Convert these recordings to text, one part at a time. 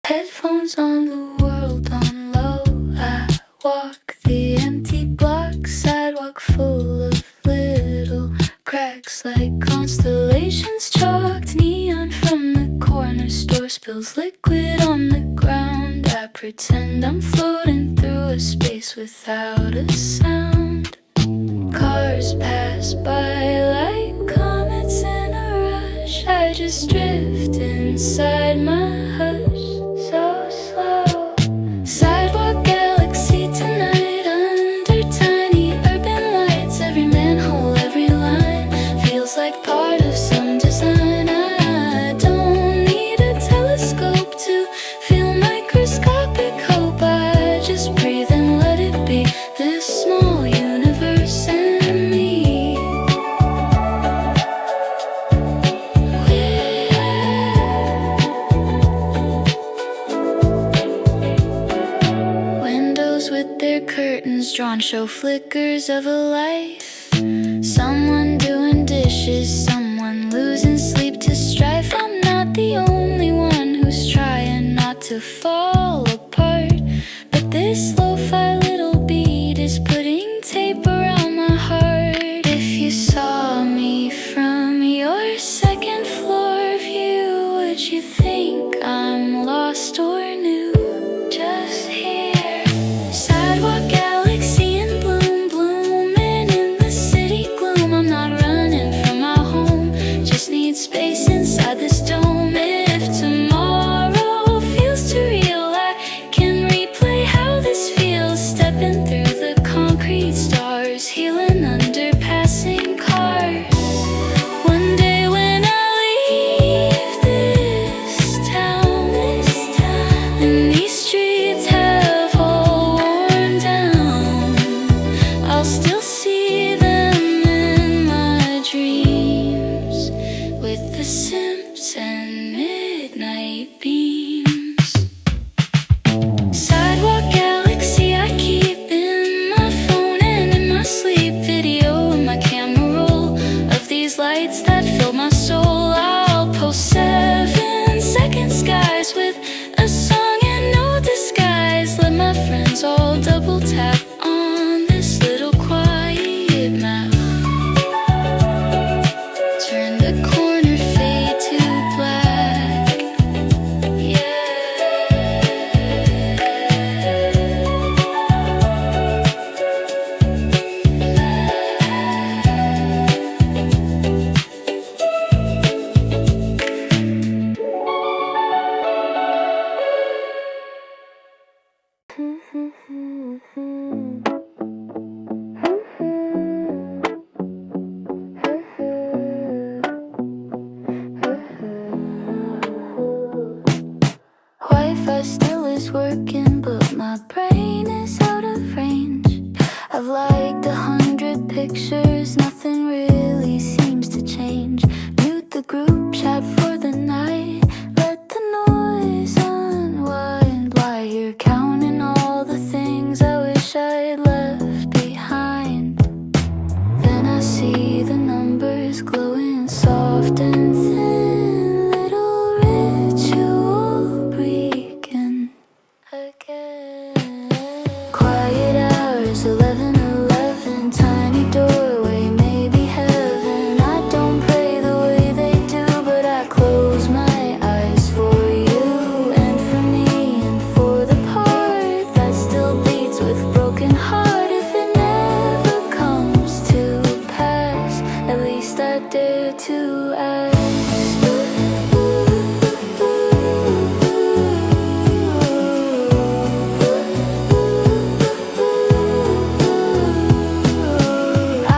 Headphones on, the world on low. I walk the empty block, sidewalk full of little cracks like constellations chalked. Neon from the corner store spills liquid on the ground. I pretend I'm floating through a space without a sound. Cars pass by like comets in a rush. I just drift inside my hush. So slow. Sidewalk galaxy tonight under tiny urban lights. Every manhole, every line feels like part of some design. I don't need a telescope to feel microscopic hope. I just breathe and let it be this small universe and me. Windows with their curtains drawn show flickers of a life. Someone doing dishes, someone losing sleep to strife. I'm not the only one who's trying not to fall apart, but this lo-fi little beat is putting tape around my heart. If you saw me from your second floor view, would you think I'm lost or new? Just here, sidewalk galaxy in bloom, blooming in the city gloom. I'm not running from my home, just need space inside this dome. If tomorrow feels too real, I can replay how this feels. Stepping through the concrete stars, healing under passing cars. One day when I leave this town, and these streets have all worn down, I'll still see them in my dreams, with the simps and midnight beams. Sidewalk galaxy I keep in my phone and in my sleep. Video in my camera roll of these lights that fill my soul. I'll post 7-second skies with a song and no disguise. Let my friends all double tap on this little quiet map. Turn the corner, fade to black. Yeah. Wi-Fi still is working, but my brain is out of range. I've liked 100 pictures, nothing really seems to change. Mute the group chat for the night, let the noise unwind. While you're counting all the things I wish I'd left behind, then I see the numbers glowing soft and thin. Little ritual begin again. Quiet hours, 11:11, tiny doorway, maybe heaven. I don't pray the way they do, but I close my eyes for you and for me and for the part that still beats with broken heart. If it never comes to pass, at least I dare to ask.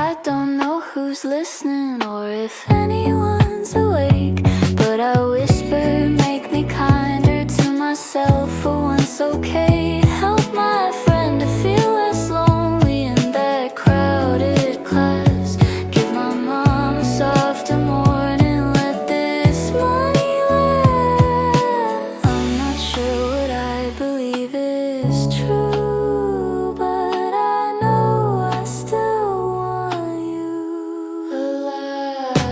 I don't know who's listening or if anyone's awake, but I whisper, make me kinder to myself for once, okay? Help my friend to feel less lonely in that crowded class. Give my mom a softer morning, let this money last. I'm not sure what I believe is true, but I know I still want you alive.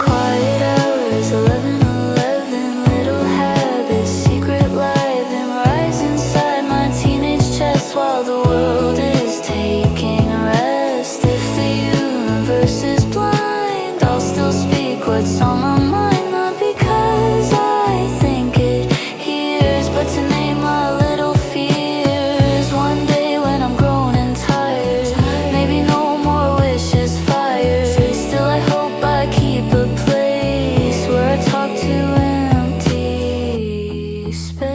Quiet hours, 11:11, little habits, secret life. space.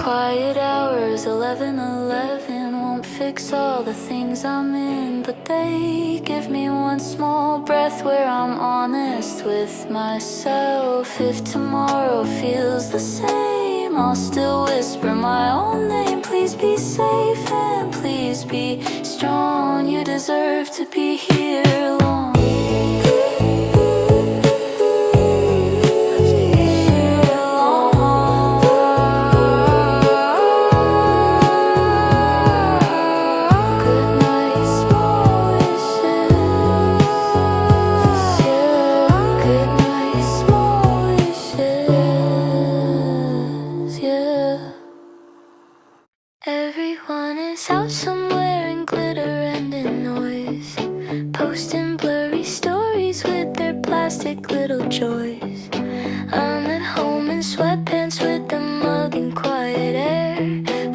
Quiet hours, 11:11 won't fix all the things I'm in, but they give me one small breath where I'm honest with myself. If tomorrow feels the same, I'll still whisper my own name. Please be safe and please be strong. You deserve to be here long. Everyone is out somewhere in glitter and in noise, posting blurry stories with their plastic little joys. I'm at home in sweatpants with a mug and quiet air.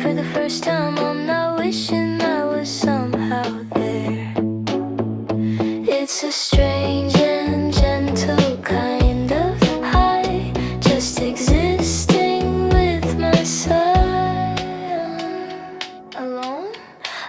For the first time I'm not wishing I was somehow there. It's a strange and gentle kind of high, just existing with myself.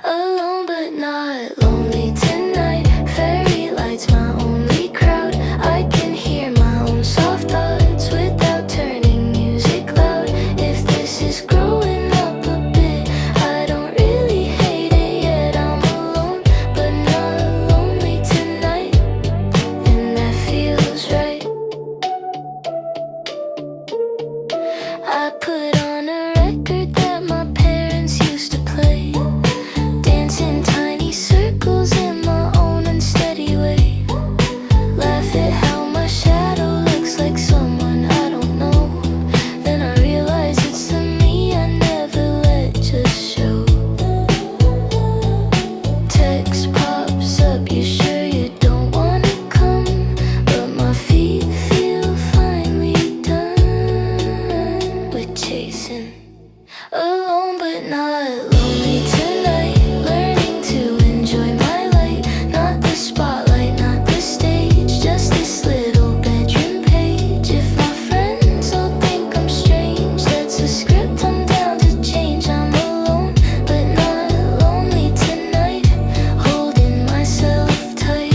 Alone but not lonely tonight. Fairy lights my only crowd. I can hear my own soft thoughts without turning music loud. If this is growing up a bit, I don't really hate it yet. I'm alone but not lonely tonight, and that feels right. I put on a record that my parents used to play, dancing tiny circles in my own unsteady way. Laugh at how my shadow looks like someone I don't know. Then I realize it's the me I never let just show. Text pops up, you sure you don't wanna come? But my feet feel finally done with chasing. Alone but not lonely tonight. Learning to enjoy my light. Not the spotlight, not the stage, just this little bedroom page. If my friends all think I'm strange, that's a script I'm down to change. I'm alone but not lonely tonight, holding myself tight.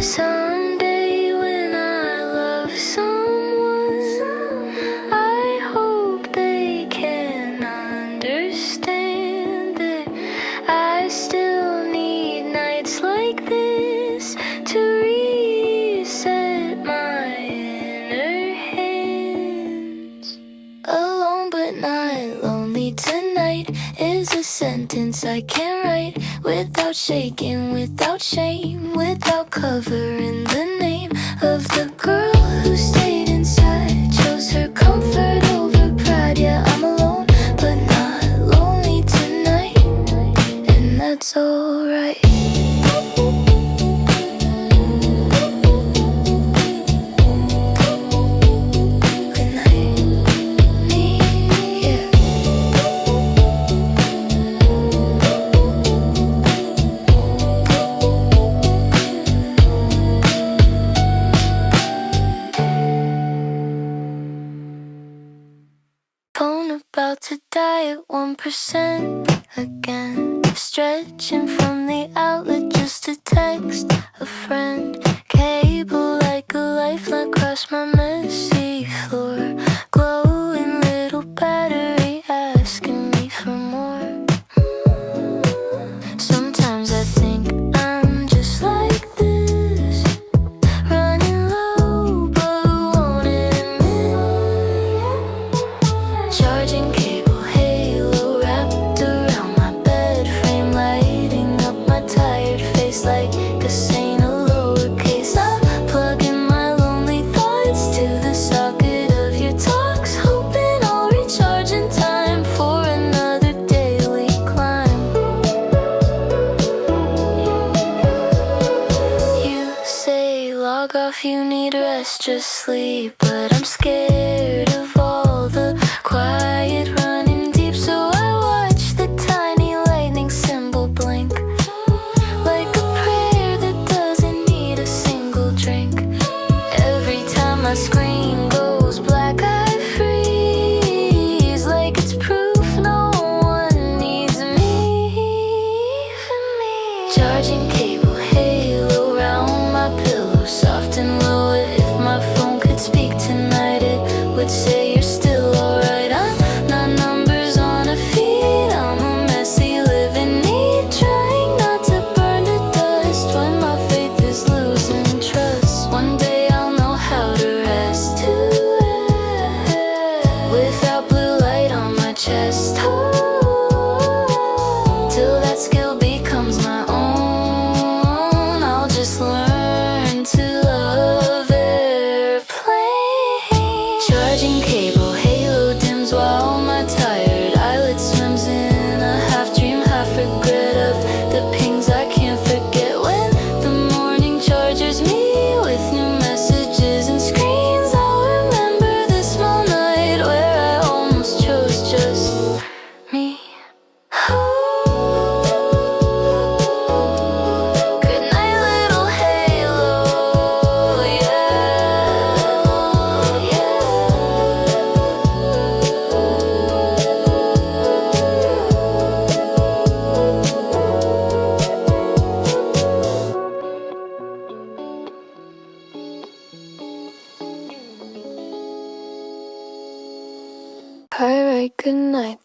Someday when I love someone, I hope they can understand that I still need nights like this to reset my inner hands. Alone but not lonely tonight is a sentence I can write without shaking, without shame, without covering the name of the girl who stayed inside, chose her comfort over pride. Yeah, I'm alone but not lonely tonight, and that's alright. Good night, me, yeah. Phone about to die at 1% again. Stretching from the outlet just to text a friend. Cable like a lifeline across my messy floor. Glowing little battery asking me for more. Sometimes I think I'm just like this, running low but won't admit. Charging cable halo wrapped around my bed frame, lighting up my tired face like a saint, a lowercase. I'm plugging my lonely thoughts to the socket of your talks, hoping I'll recharge in time for another daily climb. You say log off, you need rest, just sleep, but I'm scared of all the quiet running deep, so I watch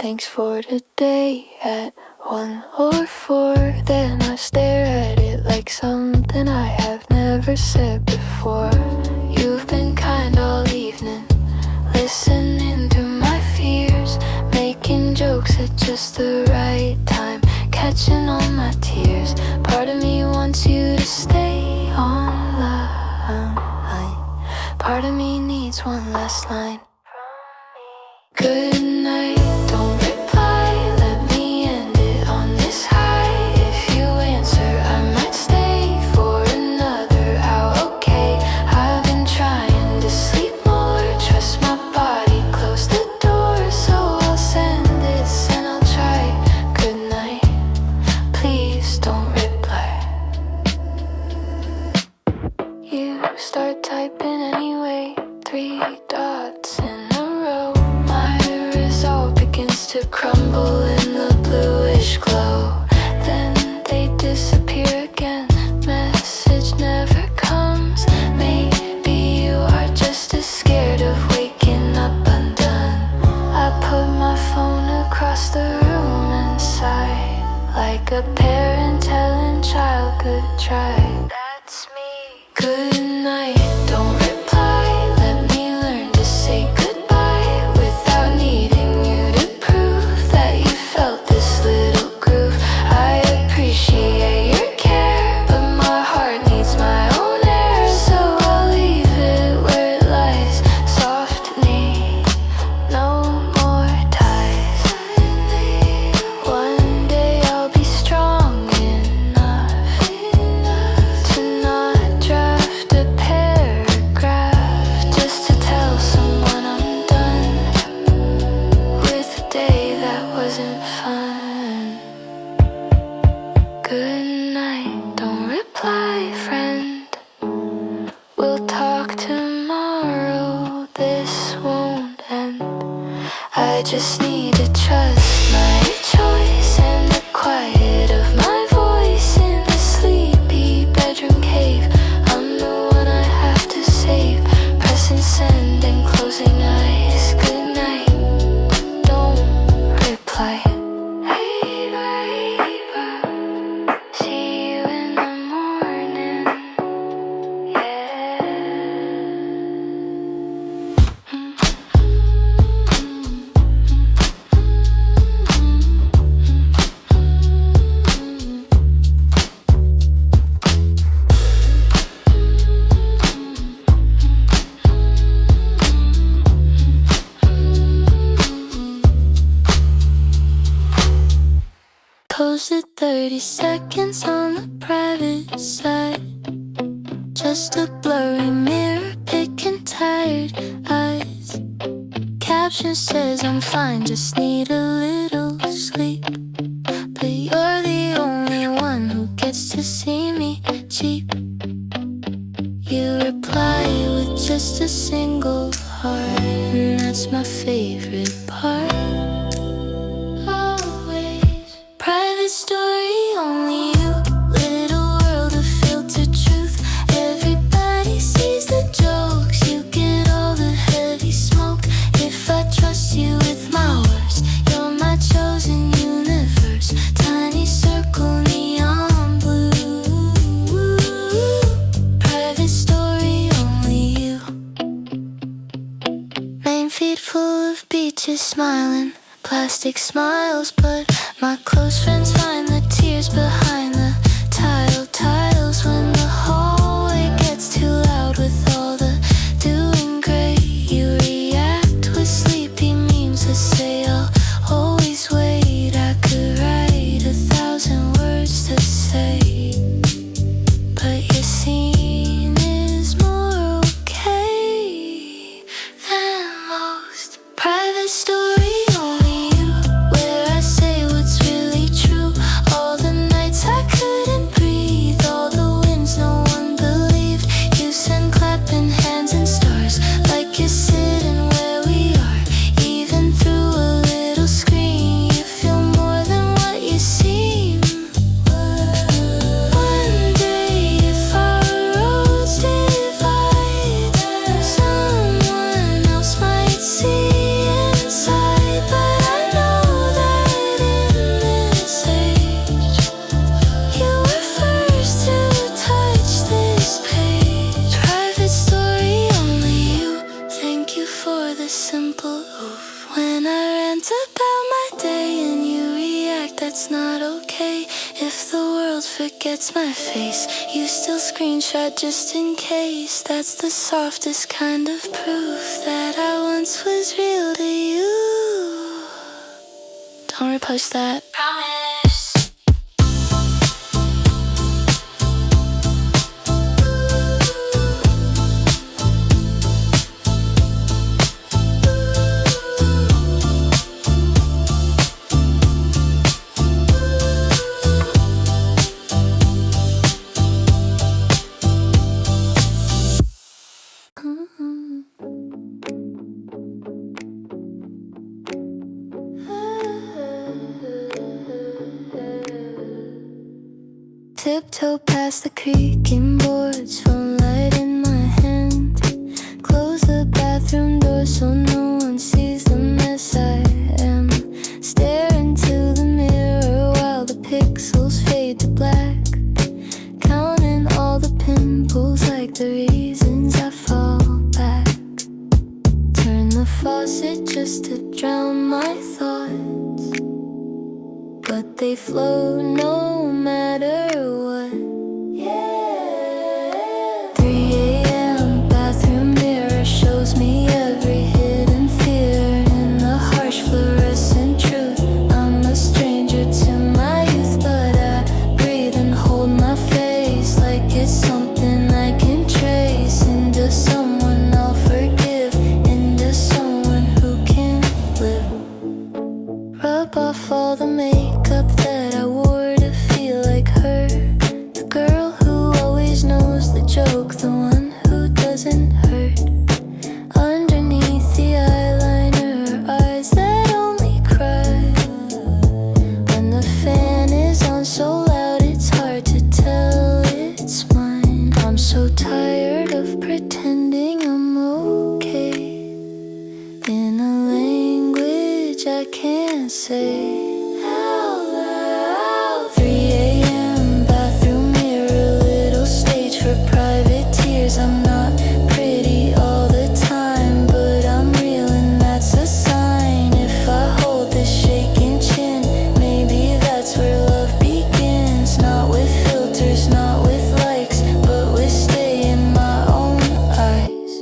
thanks for today at 1 or 4. Then I stare at it like something I have never said before. You've been kind all evening, listening to my fears, making jokes at just the right time, catching all my tears. Part of me wants you to stay online. Part of me needs one last line. Good night, don't reply, let me end it on this high. If you answer, I might stay for another hour, okay? I've been trying to sleep more, trust my body, close the door. So I'll send this and I'll try. Good night, please don't reply. You start typing anyway, 3 dots in a row. My resolve begins to crumble in the bluish glow. Then they disappear again, message never comes. Maybe you are just as scared of waking up undone. I put my phone across the room and sigh, like a parent telling child good try. That's me. Good night, don't reply, let me learn to say goodbye without needing you to prove that you felt this little groove. I appreciate your care, but my heart needs my own air. So I'll leave it where it lies, softly, no more ties. One day I'll be strong enough to not draft a paragraph, just to tell someone I'm done with a day that wasn't fun. Good night, don't reply, friend. We'll talk tomorrow, this won't end. I just need to trust my choice and the quiet of my voice in the sleepy bedroom cave. I'm the one I have to save, pressing send and closing eyes. Good night, don't reply. Hey baby, see you in the morning. Yeah. Posted 30 seconds on the private side, just a blurry mirror picking tired eyes. Caption says I'm fine, just need a little sleep. But you're the only one who gets to see me cheap. You reply with just a single heart, and that's my favorite part. Always private story, only you. Little world of filtered truth. Everybody sees the jokes, you get all the heavy smoke. If I trust you with my worst, you're my chosen universe. Tiny circle, neon blue. Private story, only you. Main feed full of beaches smiling, plastic smiles, but my close friends find the tears behind the tiles. When the hallway gets too loud with all the doing great, you react with sleepy memes that say I'll always wait. I could write 1,000 words to say, but your scene is more okay than most. Private story, only you, where I say what's really that's not okay. If the world forgets my face, you still screenshot just in case. That's the softest kind of proof that I once was real to you. Don't repost that. Promise. Tiptoe past the creaking boards, phone light in my hand. Close the bathroom door so no one sees the mess I am. Stare into the mirror while the pixels fade to black. Counting all the pimples like the reasons I fall back. Turn the faucet just to drown my thoughts, but they flow no matter what. Yeah. 3 a.m. bathroom mirror shows me every hidden fear in the harsh fluorescent truth. I'm a stranger to my youth, but I breathe and hold my face like it's something I can trace into someone I'll forgive, into someone who can live. Rub off all the makeup that I wore to feel like her, the girl who always knows the joke, the one who doesn't hurt. Underneath the eyeliner, eyes that only cry when the fan is on so loud it's hard to tell it's mine. I'm so tired of pretending I'm okay in a language I can't say. 3 a.m. bathroom mirror, little stage for private tears. I'm not pretty all the time, but I'm real and that's a sign. If I hold this shaking chin, maybe that's where love begins. Not with filters, not with likes, but with stay in my own eyes.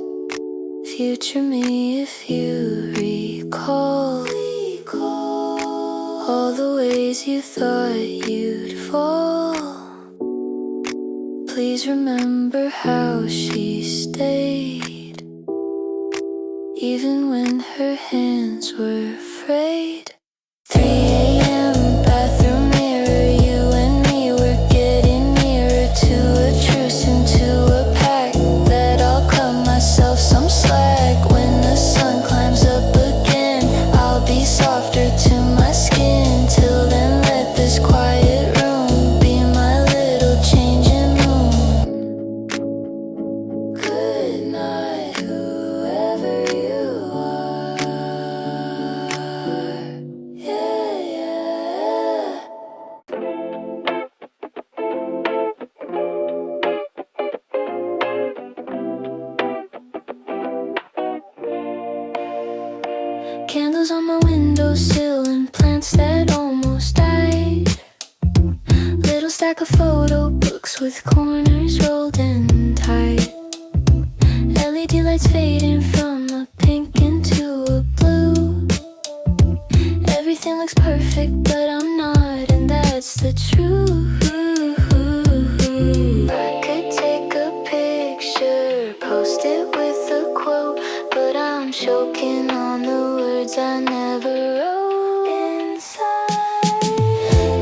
Future me, if you recall all the ways you thought you'd fall, please remember how she stayed, even when her hands were afraid. 3 a.m. bathroom mirror, you and me were getting nearer to a truce, into a pact that I'll cut myself some slack. When the sun climbs up again, I'll be softer to my skin. Till then, let this quiet room be my little changing room. Good night, whoever you are. Yeah, yeah. Candles on my windowsill and plants that almost died. Little stack of photo books with corners rolled in tight. LED lights fading from a pink into a blue. Everything looks perfect, but I'm not, and that's the truth. I could take a picture, post it with a quote, but I'm choking on the words I never wrote. Inside,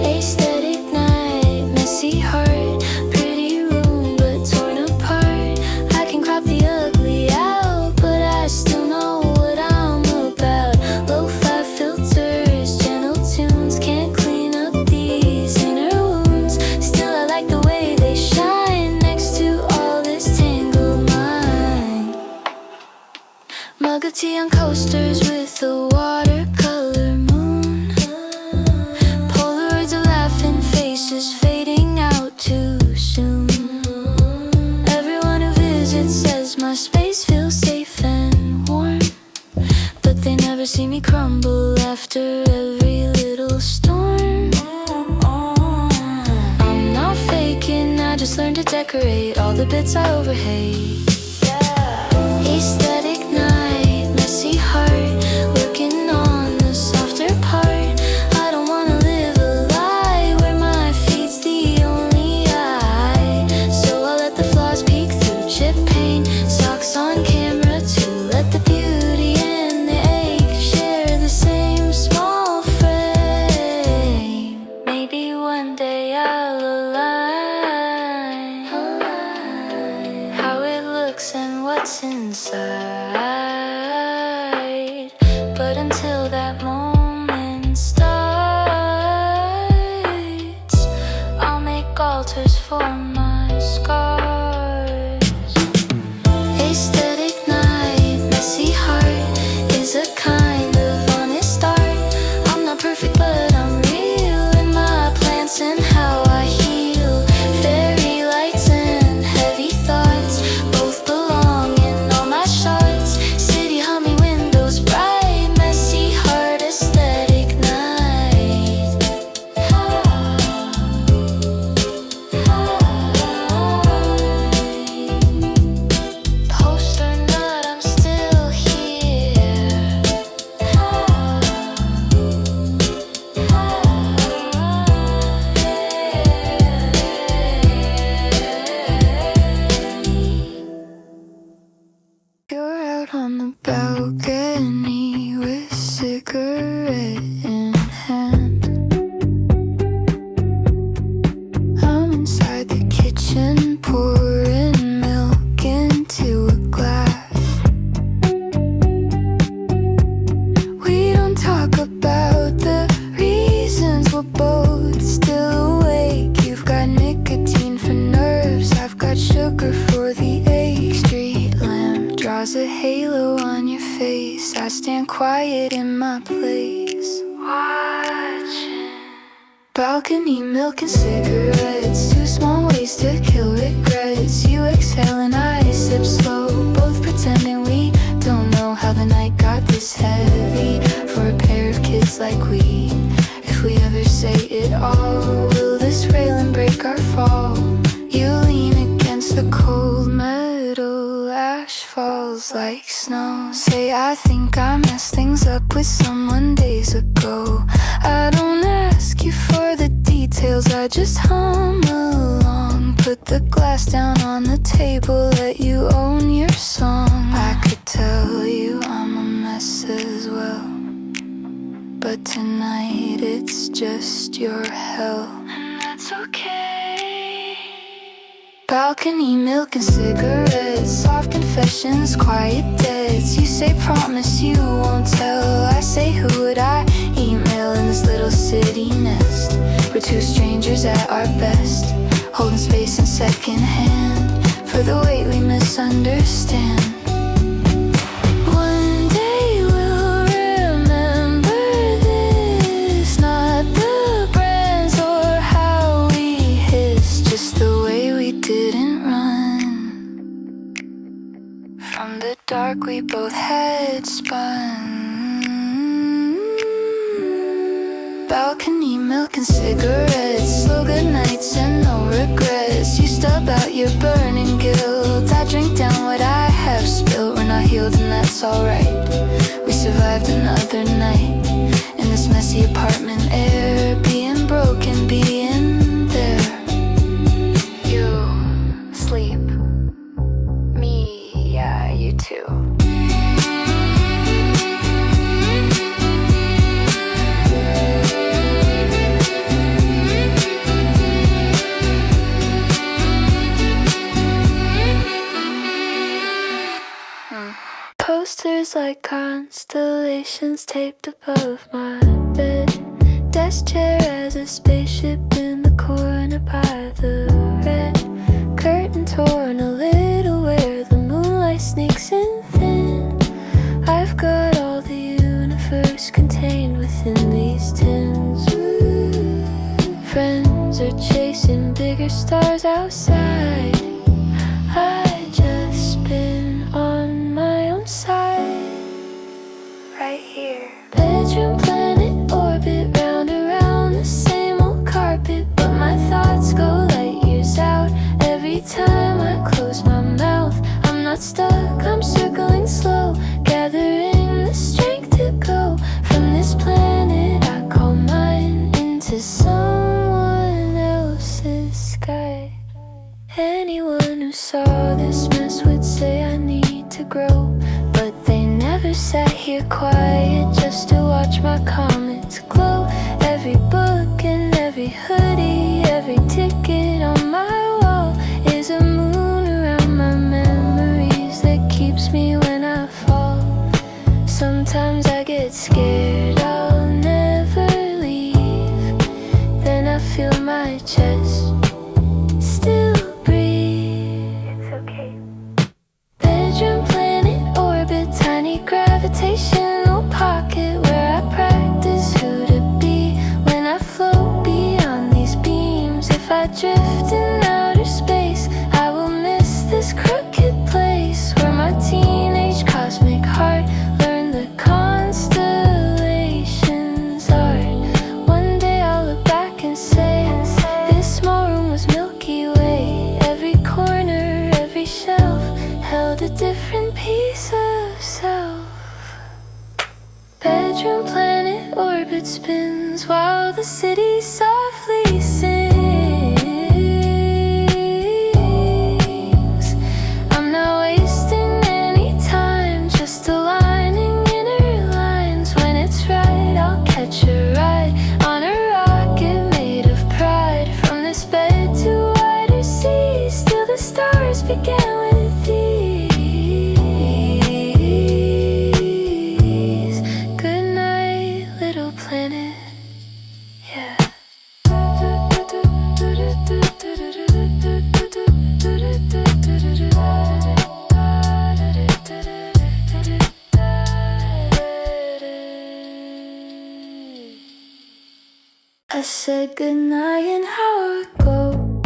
aesthetic night, messy heart, pretty room but torn apart. I can crop the ugly out, but I still know what I'm about. Lo-fi filters, gentle tunes, can't clean up these inner wounds. to decorate all the bits I overhate. Aesthetic night, messy heart, working on the softer part. I don't wanna live a lie where my feet's the only eye. So I'll let the flaws peek through chip paint, socks on camera to let the beauty and the ache share the same small frame. Maybe one day I'll align how it looks and what's inside. But until that moment starts, I'll make altars for my scars. Aesthetic night, messy heart is a kind of honest art. I'm not perfect but I'm real in my plants and how I heal. Fairy lights and heavy thoughts both belong in all my shots. City humming, windows bright, messy heart, aesthetic night. Poster nut, I'm still here. You're out on the balcony with cigarette in hand. I'm inside the kitchen pouring milk into a glass. We don't talk about the reasons we're both still awake. You've got nicotine for nerves, I've got sugar for the ache. Street lamp draws a halo on your face. I stand quiet in my place, watching. Balcony milk and cigarettes, two small ways to kill regrets. You exhale and I sip slow, both pretending we don't know how the night got this heavy. For a pair of kids like we, if we ever say it all, will this railing break our fall? You lean against the cold metal, ash falls like snow. Say I think I messed things up with someone days ago. I don't ask you for the details, I just hum along. Put the glass down on the table, let you own your song. I could tell you I'm a mess as well, but tonight it's just your hell, and that's okay. Balcony milk and cigarettes, soft confessions, quiet debts. You say promise you won't tell, I say who would I email in this little city nest? We're two strangers at our best, holding space in second hand for the weight we misunderstand. One day we'll remember this, not the brands or how we hissed, just the way we didn't run from the dark we both had spun. Balcony milk and cigarettes, slow good nights and no regrets. You stub out your burning guilt, I drink down what I have spilled. We're not healed and that's alright, we survived another night in this messy apartment air, being broken, being there. You sleep, me, yeah, you too. Posters like constellations taped above my bed. Desk chair as a spaceship in the corner by the red curtain torn a little where the moonlight sneaks in thin. I've got all the universe contained within these tins. Friends are chasing bigger stars outside. I just spin on my own side, right here. Bedroom planet orbit round around the same old carpet, but my thoughts go light years out every sky. Anyone who saw this mess would say I need to grow, but they never sat here quiet just to watch my comments glow. Every book and every hoodie, every ticket on my wall is a moon around my memories that keeps me when I fall. Sometimes I get scared I'll never leave, then I feel my chest still breathe. It's okay. Bedroom, planet, orbit, tiny gravitational pocket where I practice who to be when I float beyond these beams. If I drift in outer space, I will miss this crooked place where my teenage cosmic heart learned the constellations art. One day I'll look back and say, this small room was Milky Way. Every corner, every shelf held a different piece of self. Bedroom, planet, orbit spins while the city softly sings. I'm not wasting any time, just aligning inner lines. When it's right, I'll catch a ride on a rocket made of pride. From this bed to wider seas, till the stars began with these. Good night, little planet. Yeah. I said goodnight and how it go,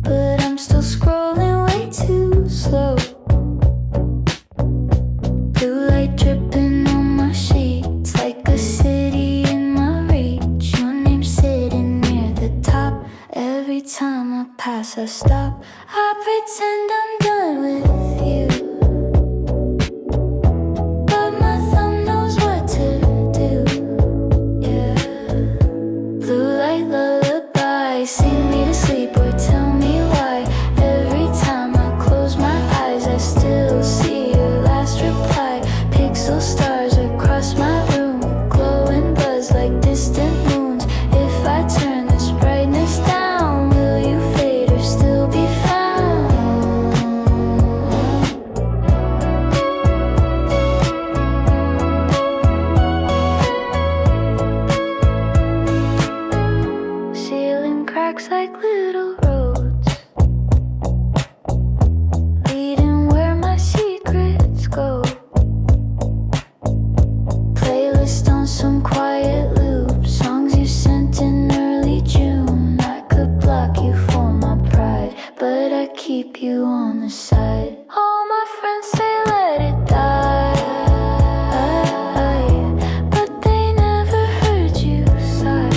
but I'm still scrolling way too slow. Blue light dripping on my sheets like a city in my reach. Your name sitting near the top. Every time I pass I stop. I pretend I'm done with you, but my thumb knows what to do. Yeah. Blue light lullaby, sing me to sleep or tell me why. Every time I close my eyes I still see your last reply. Pixel stars across my room, glow and buzz like distant moons. If I turn this brightness down, will you fade or still be found? Ceiling cracks like little roads, leading where my secrets go. Playlist on some quiet loop, songs you sent in early June. I could block you for my pride, but I keep you on the side. All my friends say let it die, but they never heard you sigh.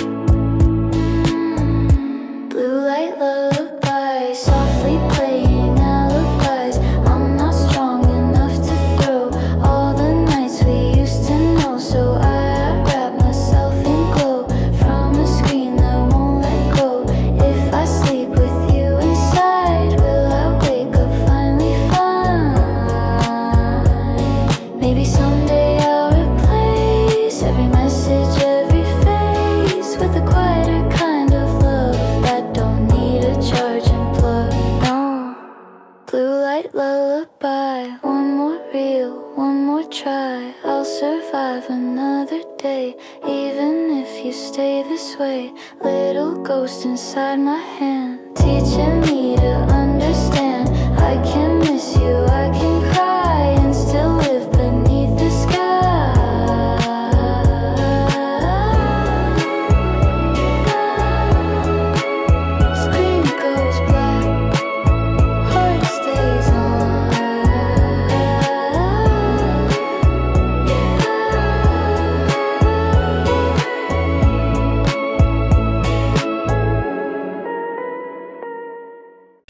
Blue light lullaby, softly playing alibis. I'm not strong enough to throw all the nights we used to know, so I grab myself and glow from a screen that won't let go. If I sleep with you inside, will I wake up finally fine? Maybe someday I'll replace every message, every face with a quieter kind of love that don't need a charge and plug. No. Blue light lullaby, one more reel, one more try. I'll survive another day, even if you stay this way. Little ghost inside my hand, teaching me to understand. I can miss you, I can cry and still live beneath the sky. Screen goes black, heart stays on.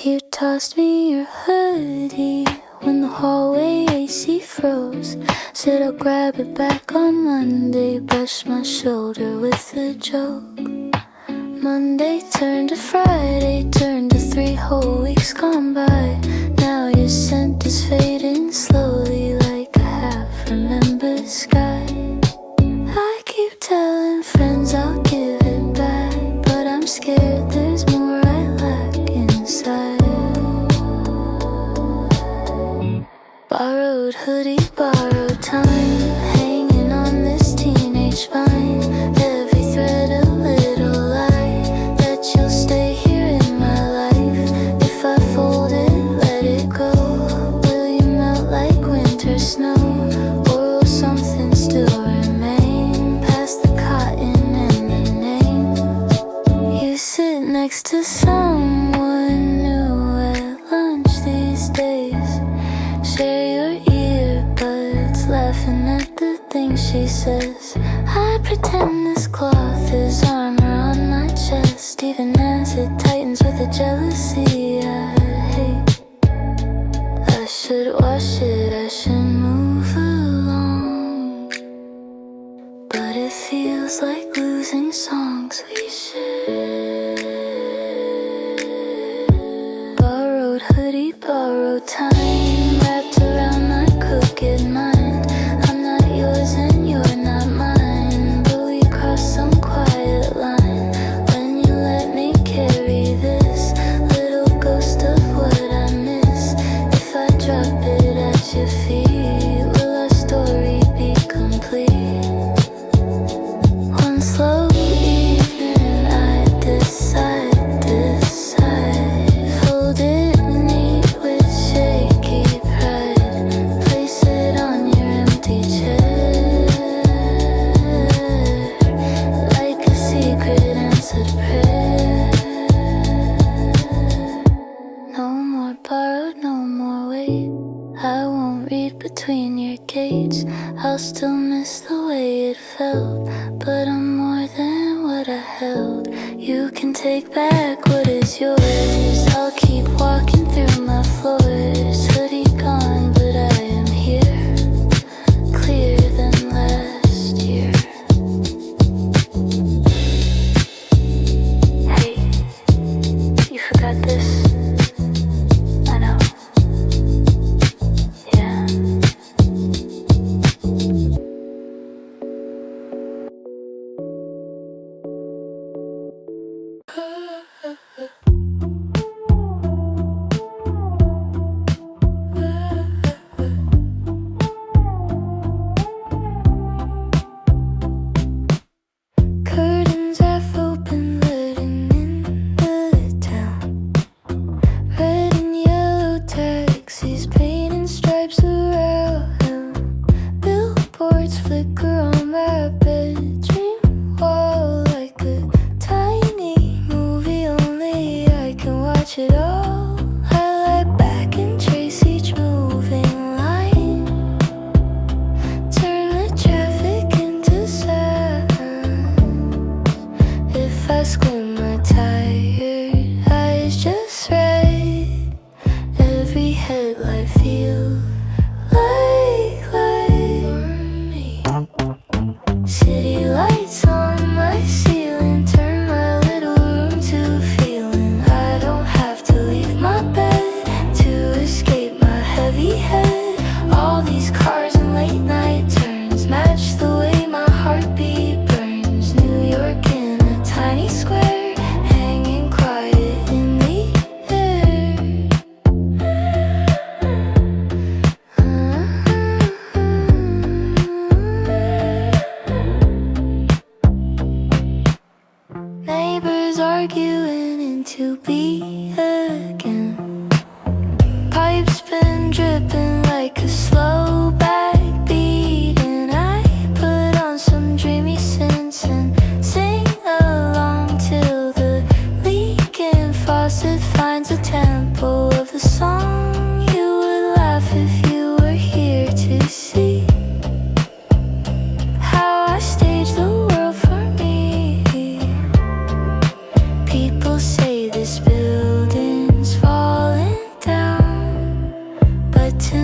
You tossed me your hoodie when the hallway AC froze. Said I'll grab it back on Monday, brushed my shoulder with a joke. Monday turned to Friday, turned to 3 whole weeks gone by. Now your scent is fading slowly like a half-remembered sky. I keep telling friends I'll give it back, but I'm scared there's more I lack inside. Borrowed hoodie, borrowed time, hanging on this teenage vine. Every thread a little lie that you'll stay here in my life. If I fold it, let it go, will you melt like winter snow? Or will something still remain past the cotton and the name? You sit next to someone new at lunch these days. Share your earbuds, laughing at the things she says. I pretend this cloth is armor on my chest, even as it tightens with a jealousy I hate. I should wash it, I should move along, but it feels like losing songs we share. Borrowed hoodie, borrowed time, wrapped around my crooked mind. I'm not yours and you're not mine, but we crossed some quiet line when you let me carry this little ghost of what I miss. If I drop it at your feet, will our story be complete? One slow evening I decide, fold it neat with shaky pride, place it on your empty chair like a secret answered prayer. No more borrowed, no more wait. I won't read between your gates. I'll still miss the way it felt, but I'm more than what I held. You can take back what is yours. I'll keep walking through my floors. Hoodie gone, but I am here, clearer than last year. Hey, you forgot this? I know. Yeah. Curtains half open, letting in the town. Red and yellow taxis painting stripes around. Billboards flicker on my bedroom wall like a tiny movie, only I can watch it all. I lie back and trace each moving line, turn the traffic into sound. If I squint my tired eyes just right, every headlight feels like me. City lights on my ceiling turn my little room to a feeling. I don't have to leave my bed to escape my heavy head. All these cars and late night turns match the way my heartbeat burns. New York in a tiny square, hanging quiet in the air. Neighbors arguing into be again. Pipes been dripping like a slow backbeat, and I put on some dreamy synths and sing along till the leaking faucet finds a tempo of the song. You would laugh if you were here to see how I stage the world for me. People say this building's falling down, but to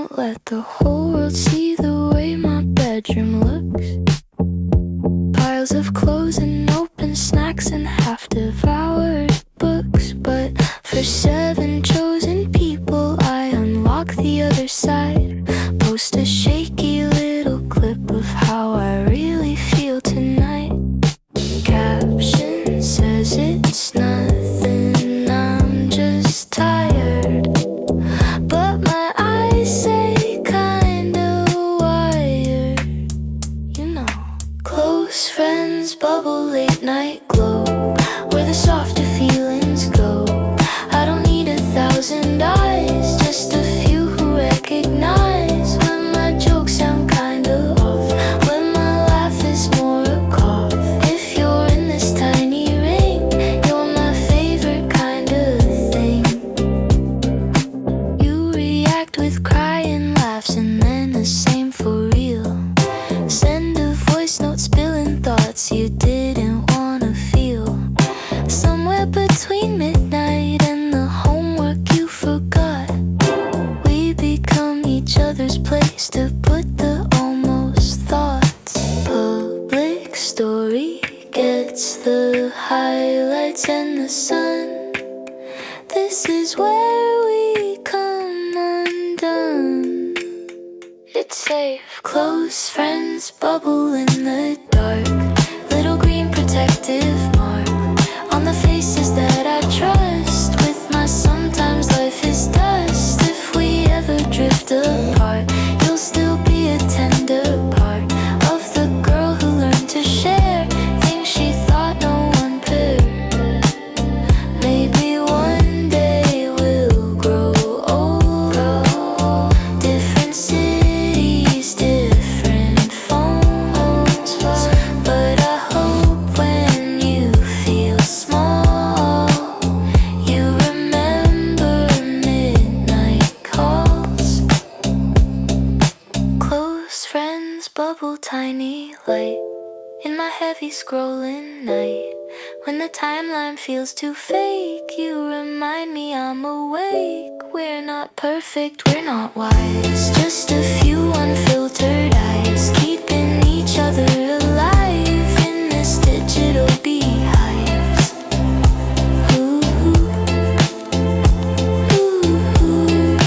won't let the whole world see the way my bedroom looks. Piles of clothes and open snacks and half-devoured books. But for 7 chosen people, I unlock the other side. Post a shaky little clip of how I really feel tonight. Caption says it's nothing, I'm just tired. But my eyes say kinda wired. You know, close friends bubble, late night glow, where the softer feelings go. I don't need 1,000 eyes, just a few who recognize when my jokes sound kinda off, when my laugh is more a cough. If you're in this tiny ring, you're my favorite kind of thing. You react with crying laughs and then the same for real. Send a voice note spilling thoughts you didn't wanna feel. Somewhere between midnight and the homework you forgot, we become each other's place to put the almost thoughts. Public story gets the highlights and the sun. This is where we come undone. It's safe. Close friends bubble in the dark. Little green protective mark on the faces that I trust. With my sometimes life is dust. If we ever drift apart, you'll still be a tender part of the girl who learned to share things she thought no one cared. Maybe one day we'll grow old. Different cities, different phones. But I hope when you feel small, you remember midnight calls. Close friends bubble, tiny light in my heavy scrolling night. When the timeline feels too fake, you remind me I'm awake. We're not perfect, we're not wise, just a few unfiltered eyes, keeping each other alive in this digital beehives. Ooh, ooh, ooh, ooh.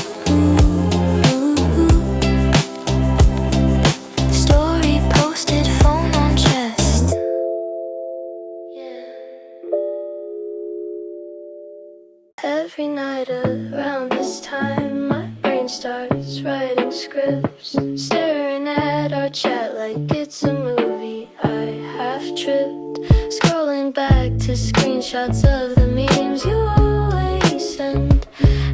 Story posted, phone on chest. Yeah. Every night around this time, my brain starts writing scripts, staring at our chat like it's a movie. I half tripped, scrolling back to screenshots of the memes you always send,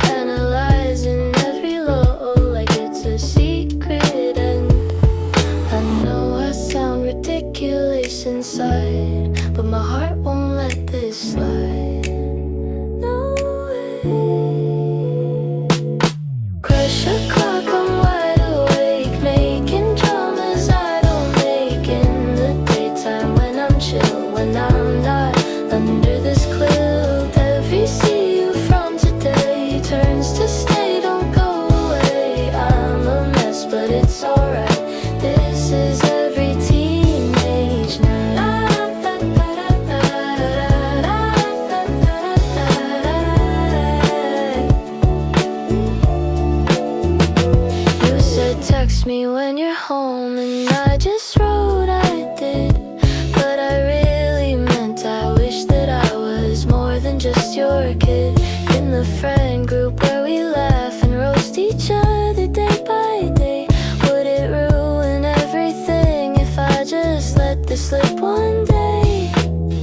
analyzing every low like it's a secret end. I know I sound ridiculous inside, but my heart won't let this slide. No way. Crush a clock, I'm wide awake, making dramas I don't make in the daytime when I'm chill, when I'm not under this quilt. Every see you from today turns to stay, don't go away. I'm a mess, but it's alright. This is every teenage night. You said text me when you're home, and I just wrote I did. But I really meant I wish that I was more than just your kid. In the friend group where we laugh and roast each other day by day, would it ruin everything if I just let this slip one day?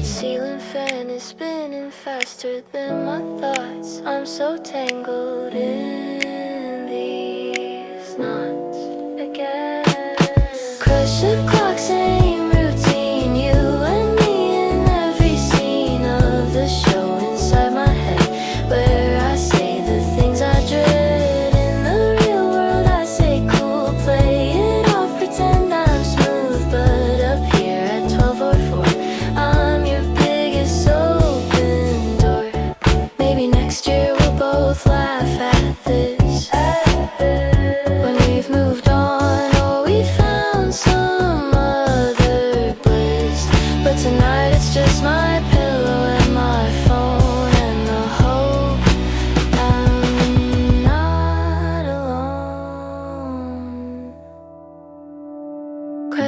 Ceiling fan is spinning faster than my thoughts. I'm so tangled in these knots again. Crush the clock, same routine, you and me in every scene of the show inside my head, where I say the things I dread. In the real world I say cool, play it off, pretend I'm smooth, but up here at 12:04 I'm your biggest open door. Maybe next year we'll both laugh at this, when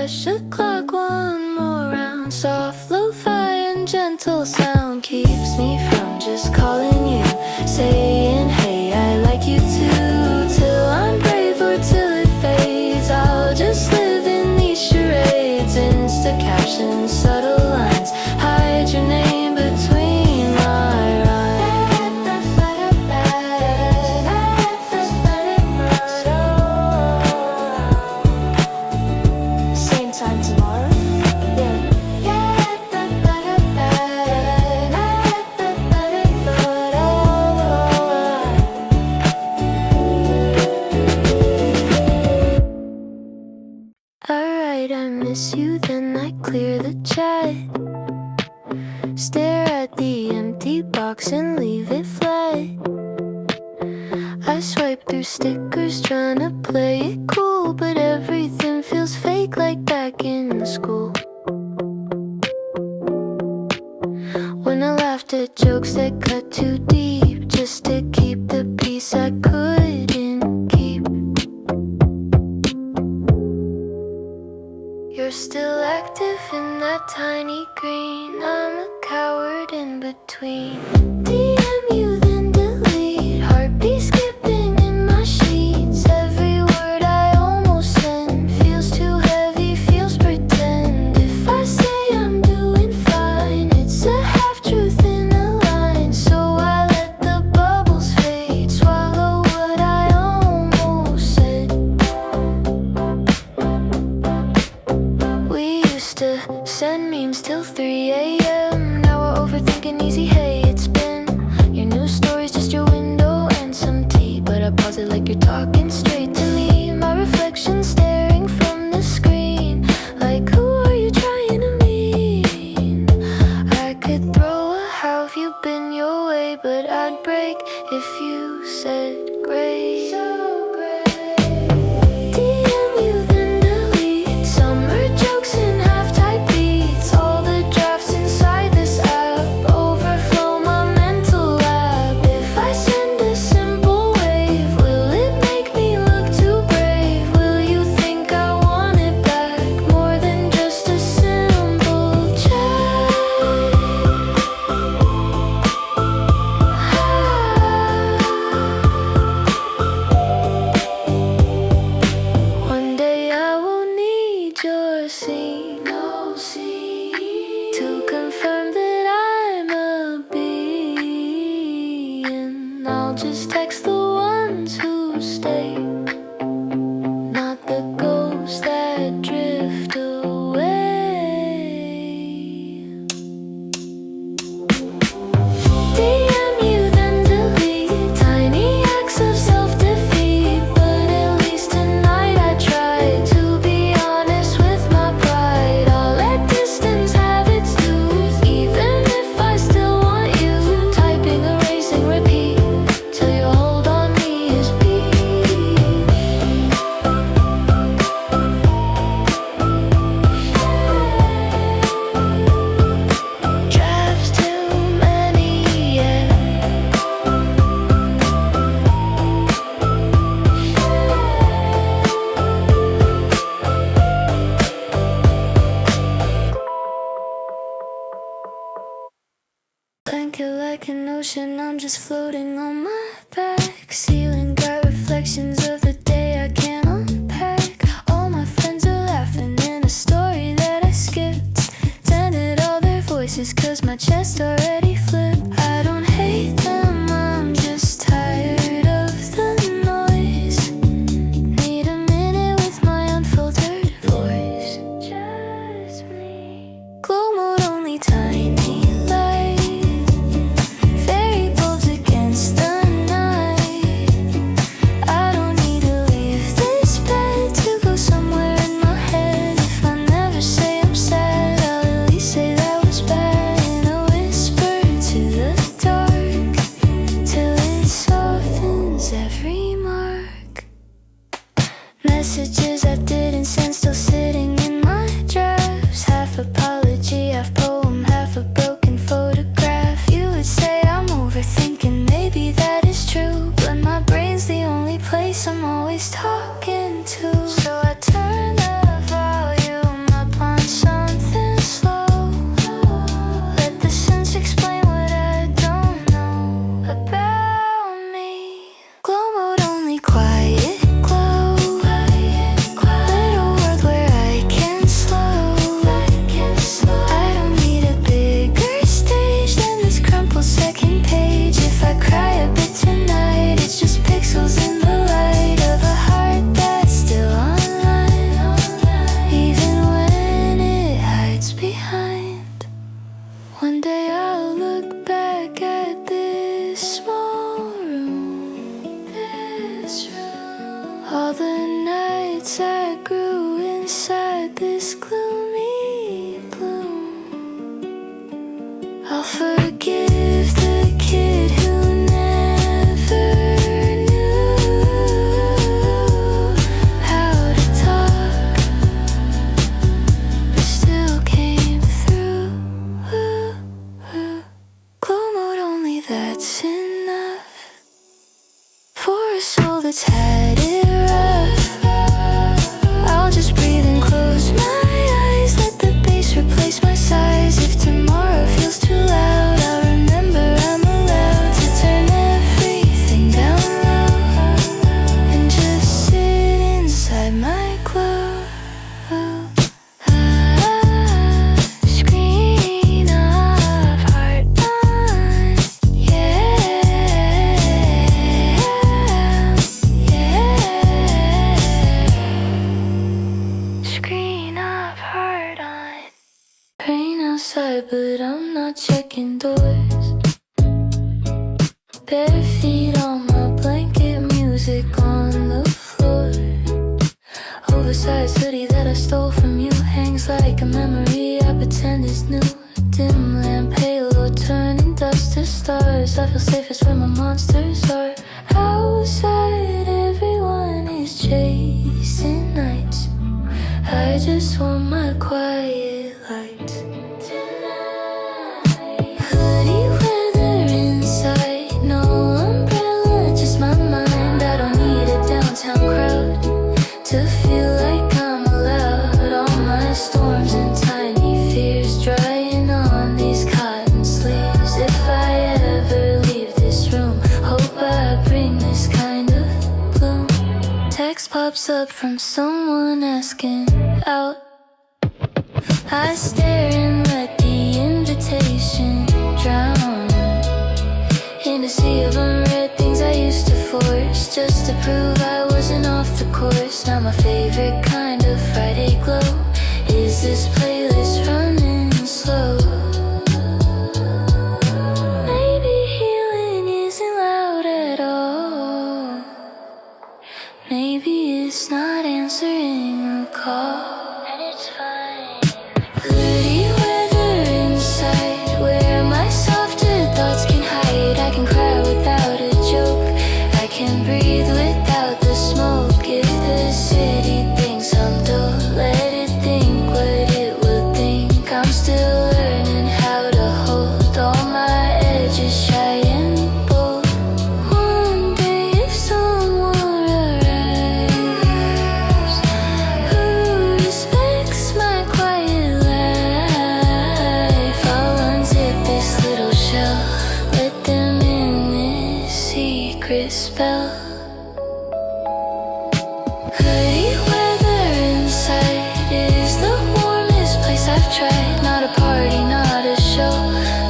push the clock one more round. Soft lo-fi and gentle sound keeps me from just calling you, saying hey I like you too. Till I'm brave or till it fades, I'll just live in these charades. Insta captions, subtle lines, hide your name between my rhymes. Same time tomorrow? Alright, I miss you, then I clear the chat. Stare at the empty box and leave it flat. I swipe through stickers trying to play it cool, but everything feels fake like back in school. When I laughed at jokes that cut too deep, just to keep the peace I couldn't keep. You're still active in that tiny green, I'm a coward in between. DM you then delete, heartbeat skipping in my sheets. Every word I almost send feels too heavy, feels pretend. If I say I'm doing fine, it's a half-truth in a line. So I let the bubbles fade, swallow what I almost said. We used to send memes till 3 a.m. Now we're overthinking easy, hey, it's been your news stories, just your window and some tea. But I pause it like you're talking straight to me. My reflection staring from the screen, like who are you trying to mean? I could throw a how have you been your way, but I'd break if you said great. So great. DM you then delete, summer jokes and half-type beats. All the drafts inside this app overflow my mental lab. If I send a simple wave, will it make me look too brave? Will you think I want it back more than just a simple chat? One day I will need your signal to confirm that I'm a bee, and I'll just text the ones who stay, not the ghosts that drift away. DM you then delete, tiny acts of self-defeat. But at least tonight I tried to be honest with my pride. I'll let distance have its dues, even if I still want you. Typing, erasing, repeat, till your hold on me is beat. Drafts too many yet. Blanket like an ocean, I'm just floating on my back. Ceiling got reflections of the day I can't unpack. All my friends are laughing in a story that I skipped. Sending all their voices cause my chest already flipped. I don't hate them, I'm just tired of the noise. Need a minute with my unfiltered voice. Just me. Glow mode only tiny light. Fairy bulbs against the night. I don't need to leave this bed to go somewhere in my head. If I never say I'm sad, I'll at least say that was bad. In a whisper to the dark, till it softens every mark. Messages I didn't send still sitting in my drafts. Half apology, half poem, half a broken photograph. You would say I'm overthinking, maybe that is true, but my brain's the only place I'm always talking to. So I turn the volume thoughts I grew inside this gloomy bloom. I'll forgive the kid who never knew how to talk, but still came through. Glow mode only, that's enough for a soul that's had it rough. I'll just breathe and close my eyes, let the bass replace my sighs. If tomorrow feels too loud, I'll remember I'm allowed to turn everything down low and just sit inside my glow. Screen of heart on, screen of heart on. Rain outside, but I'm not checking doors. Bare feet on my blanket, music on the floor. Oversized hoodie that I stole from you hangs like a memory I pretend is new. Dim lamp halo turning dust to stars. I feel safest where my monsters are. Outside everyone is chasing nights. I just want my quiet light tonight. Hoodie weather inside, no umbrella, just my mind. I don't need a downtown crowd to feel like I'm allowed. All my storms and tiny fears drying on these cotton sleeves. If I ever leave this room, hope I bring this kind of bloom. Text pops up from someone asking out. I stare and let the invitation drown in a sea of unread things I used to force just to prove I wasn't off the course. Now my favorite kind of Friday glow is this playlist running slow. Maybe healing isn't loud at all. Maybe it's not answering a call. And it's fine. Hoodie weather inside, where my softer thoughts can hide. I can cry without a joke, I can breathe without the smoke. If the city thinks I'm dull, let it think what it will think. I'm still learning how to hold all my edges shy and bold. One day if someone arrives who respects my quiet life, I'll unzip this little shell, let them in this secret spell. Hoodie weather inside is the warmest place I've tried. Not a party, not a show,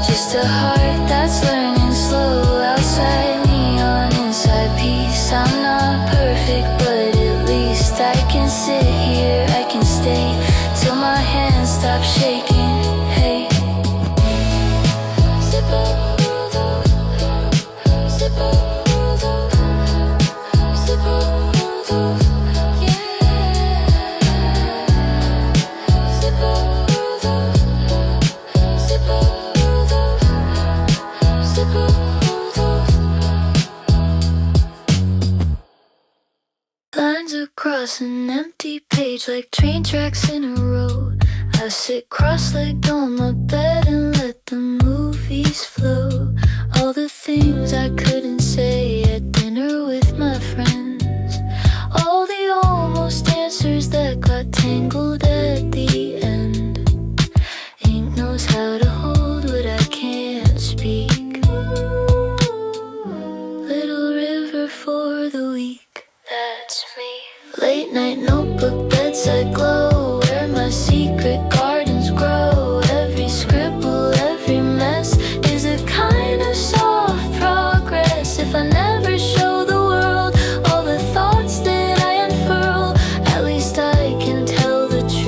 just a heart that's learning slow. Outside neon, inside peace. I'm not perfect, but at least I can sit here, I can stay till my hands stop shaking. Hey, zip up, zip up, zip up, yeah. Zip up, zip up, zip up. Lines across an empty page like train tracks in a row. I sit cross-legged on my bed and let the movies flow. All the things I couldn't say at dinner with my friends. All the almost answers that got tangled at the end. Ink knows how to hold what I can't speak. Little river for the weak, that's me. Late night notebook, bedside glow, where my secret gardens grow. Every scribble, every mess is a kind of soft progress. If I never show the world all the thoughts that I unfurl, at least I can tell the truth.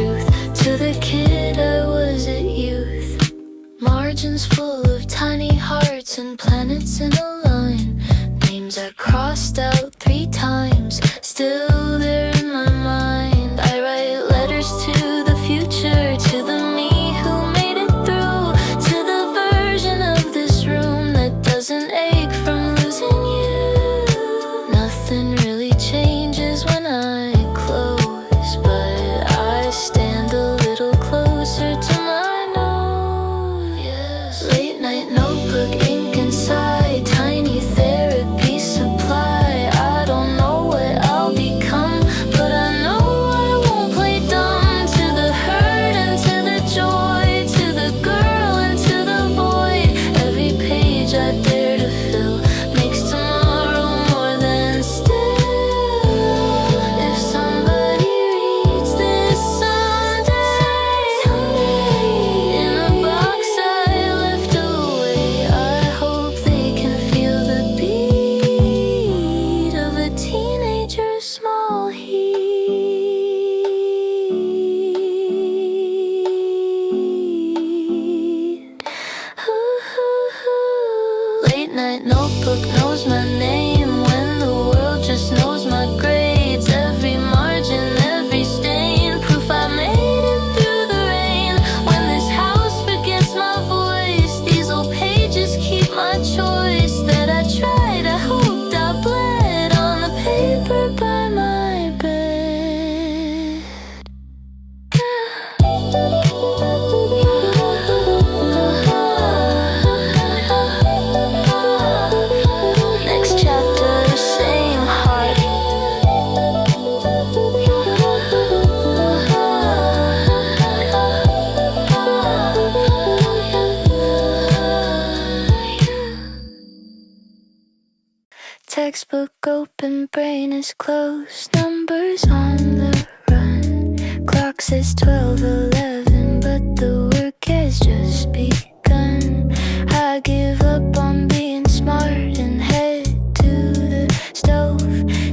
textbook open, brain is closed. Numbers on the run. Clock says 12:11, but the work has just begun. I give up on being smart and head to the stove.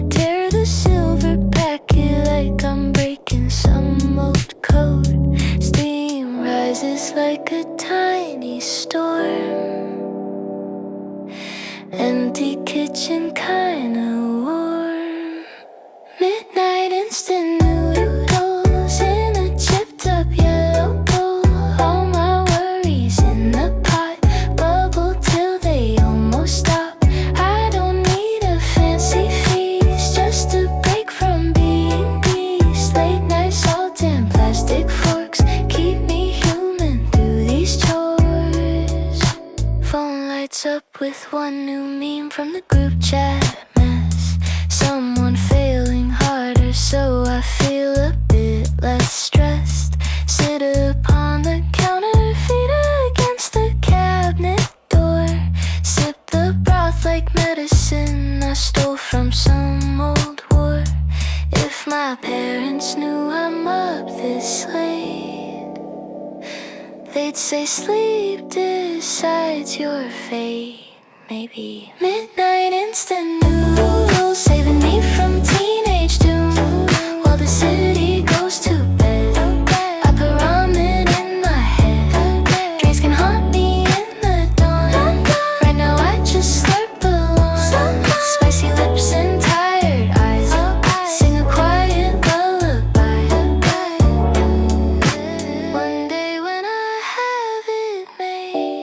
Tear the silver packet like I'm breaking some old code. Steam rises like a tiny storm. Empty kitchen, kinda warm. Midnight instant noodles in a chipped up yellow bowl. All my worries in the pot, bubble till they almost stop. I don't need a fancy feast, just a break from being beast. Late night salt and plastic forks keep me human through these chores. Phone lights up with one new meme from the group chat mess. Someone failing harder, so I feel a bit less stressed. Sit upon the counter, feet against the cabinet door. Sip the broth like medicine I stole from some old war. If my parents knew I'm up this late, they'd say sleep decides your fate. Maybe midnight instant noodles saving me from teenage doom. While the city goes to bed, I put ramen in my head. Dreams can haunt me in the dawn. Right now I just slurp along. Spicy lips and tired eyes, sing a quiet lullaby. One day when I have it made,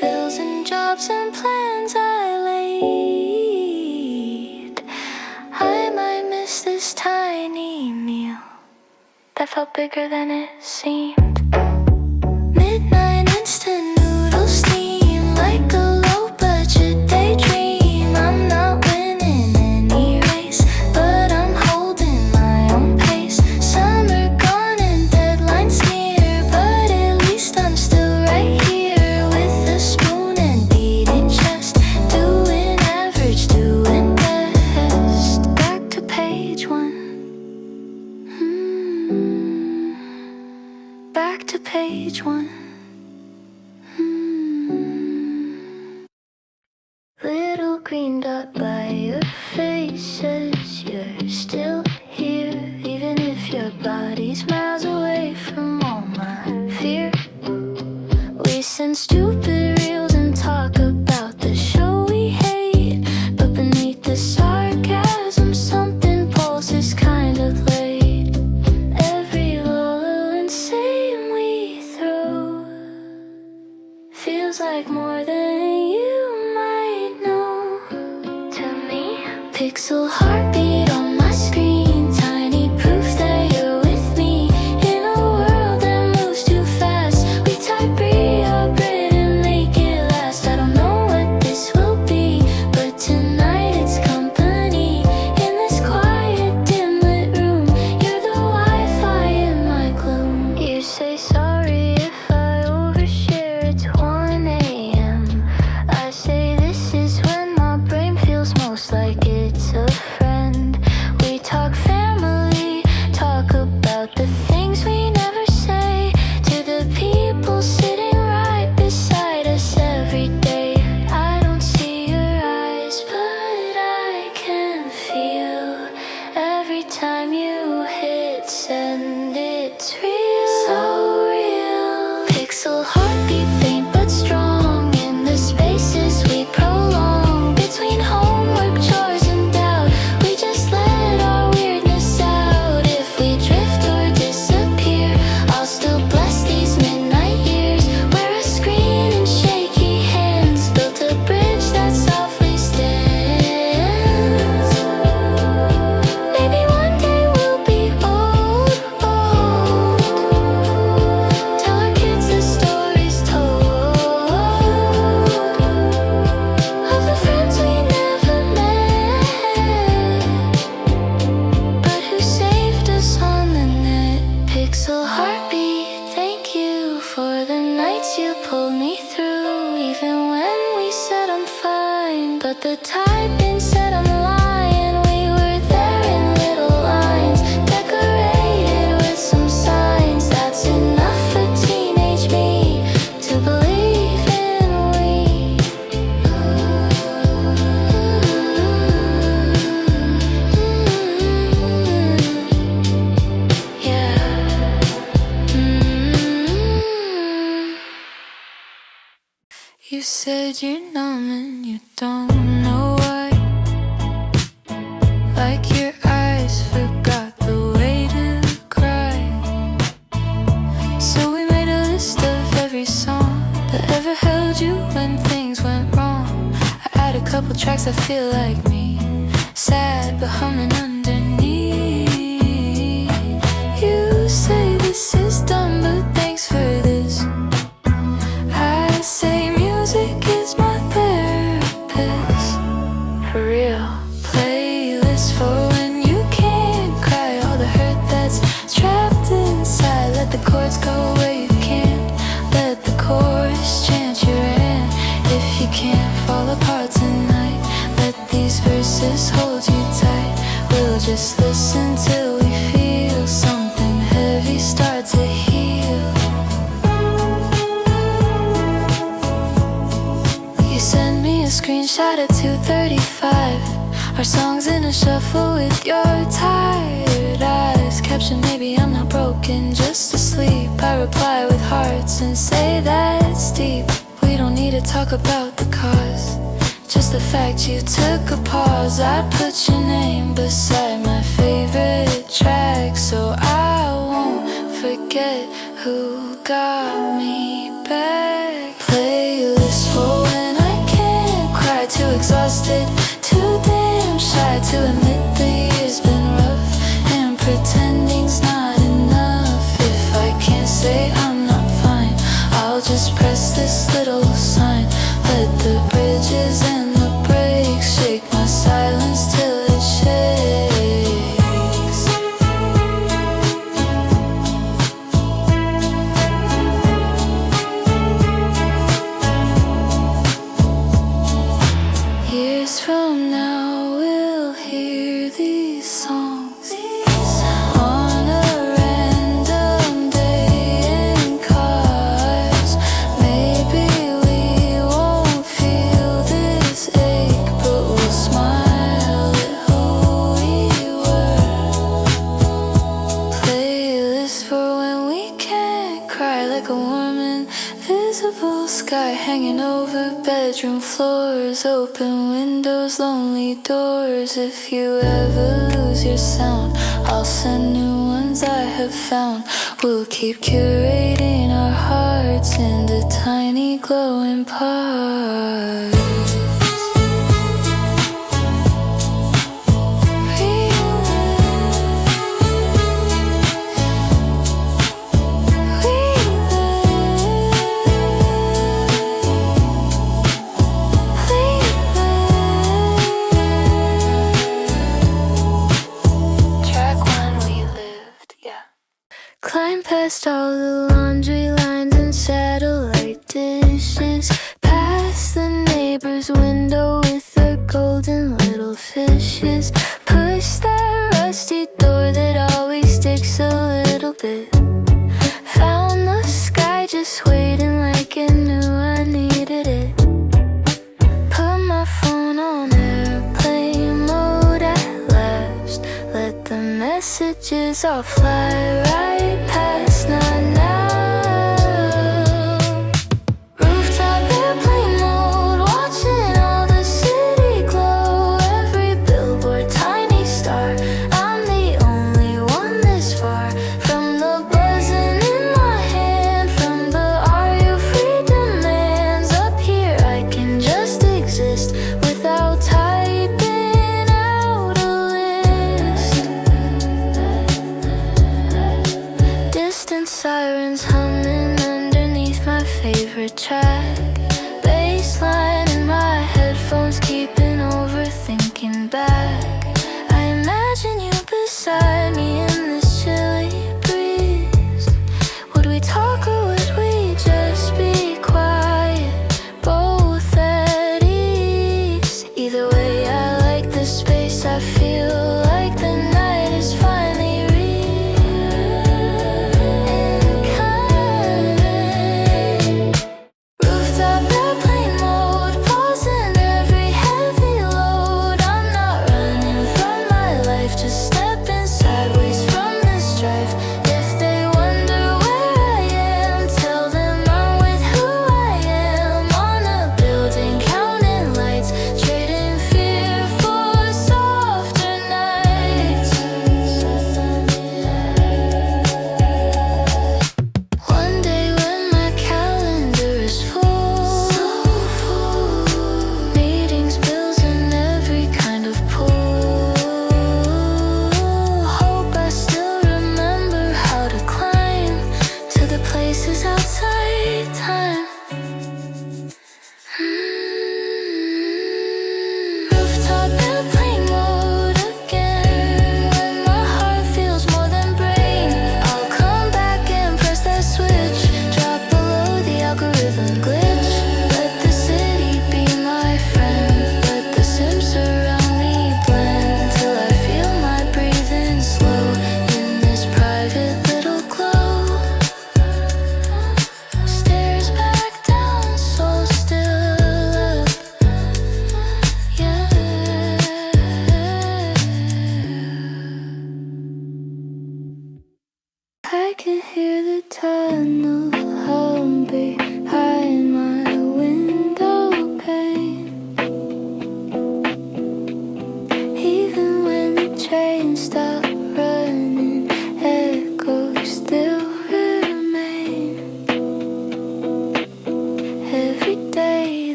bills and jobs and plans I laid, I might miss this tiny meal that felt bigger than it seemed. Midnight instant noodles steam like a low budget daydream. I'm not winning any race, but I'm holding my own pace. Summer gone and deadlines near, but at least I'm still right here with a spoon and beating chest, doing average, doing best. Back to page one. Back to page one. Little green dot by your face says you're still here, even if your body's miles away from all my fear. We send stupid reels and talk about the show we hate, but beneath the sarcasm something pulses kind of late. Every lull and same we throw feels like more than you might know to me. Pixel heartbeat on my screen, tiny proof that you're with me. In a world that moves too fast, we type real written said you're numb and you don't know why. Like your eyes forgot the way to cry. So we made a list of every song that ever held you when things went wrong. I add a couple tracks that feel like me, sad but humming underneath. You say this is dumb but thanks for this. I say music is my therapist. For real. Playlist for when you can't cry, all the hurt that's trapped inside. Let the chords go where you can't, let the chorus chant your end. If you can't fall apart tonight, let these verses hold you tight. We'll just listen till we feel something heavy start to heal. You send me a screenshot at 2:35. Our songs in a shuffle with your tired eyes. Caption, maybe I'm not broken, just asleep. I reply with hearts and say that's deep. We don't need to talk about the cause, just the fact you took a pause. I put your name beside my favorite track, so I won't forget who got me back. Playlist for when I can't cry, too exhausted, too damn shy to admit the year's been rough, and pretending's not enough. If I can't say I'm not fine, I'll just press this little sign. Let the bridges and the breaks shake my silence till it shakes. Years from now we'll hear these songs on a random day in cars. Maybe we won't feel this ache, but we'll smile at who we were. Playlist for when we can't cry, like a warm invisible sky hanging over bedroom floors, open windows, lonely doors. If you ever lose your sound, I'll send new ones I have found. We'll keep curating our hearts into tiny glowing parts. Climb past all the laundry lines and satellite dishes, past the neighbor's window with their golden little fishes. Push that rusty door that always sticks a little bit. Found the sky just waiting like it knew I needed it. Put my phone on airplane mode at last. Let the messages all fly right past, not now. Rooftop airplane mode, watching all the city glow. Every billboard, tiny star. I'm the only one this far. From the buzzing in my hand, from the "Are you free?" demands. Up here I can just exist without typing out a list. Distant sirens humming underneath my favorite track. Bassline in my headphones, keeping overthinking back. I imagine you beside me in this chilly breeze. Would we talk or would we just be quiet, both at ease? Either way I like the space, I feel like the night is finally rooftop airplane mode, pausing every heavy load. I'm not running from my life, just stepping sideways from this drive. If they wonder where I am, tell them I'm with who I am, on a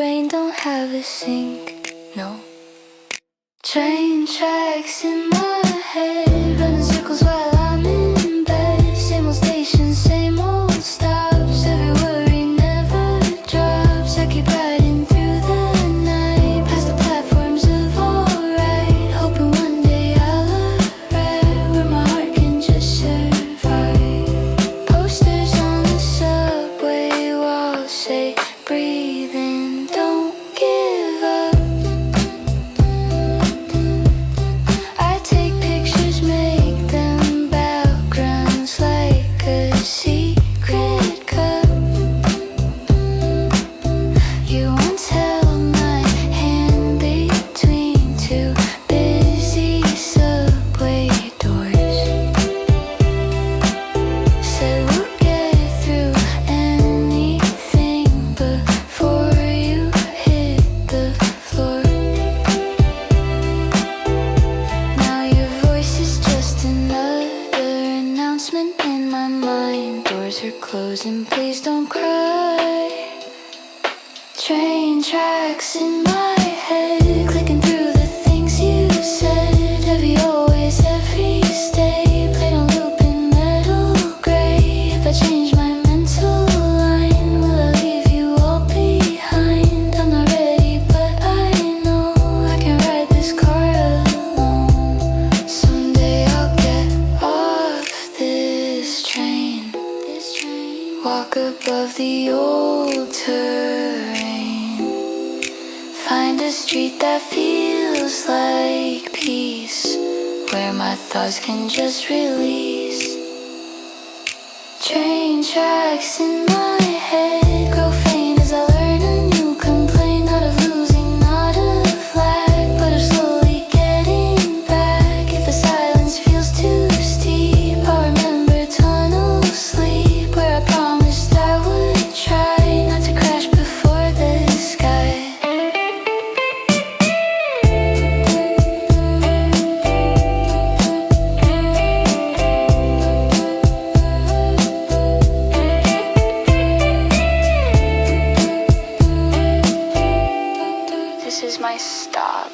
brain don't have a sink, no. Train tracks in my head, running circles while I'm in bed. Same old station, same old stops. Every worry never drops. I keep riding through the night, past the platforms of alright, hoping one day I'll arrive where my heart can just survive. Posters on the subway walls say, breathe in, don't give up. I take pictures, make them backgrounds like a secret cup. You once held my hand between two busy subway doors. Said we'll get through anything before you hit the floor. Now your voice is just another announcement in my mind. Doors are closing, please don't cry. Train tracks in my head, clicking through the things you said. Heavy always, every stay, played on loop in metal gray. If I change my mental line, will I leave you all behind? I'm not ready, but I know I can ride this car alone. Someday I'll get off this train, walk above the old terrain, find a street that feels like peace, where my thoughts can just release. Train tracks in my head grow faint as I learn a new complaint. Not of losing, not of lack, but of slowly getting back. If the silence feels too steep, I'll remember tunnel sleep, where I promised I would try not to crash before the sky. This is my stop.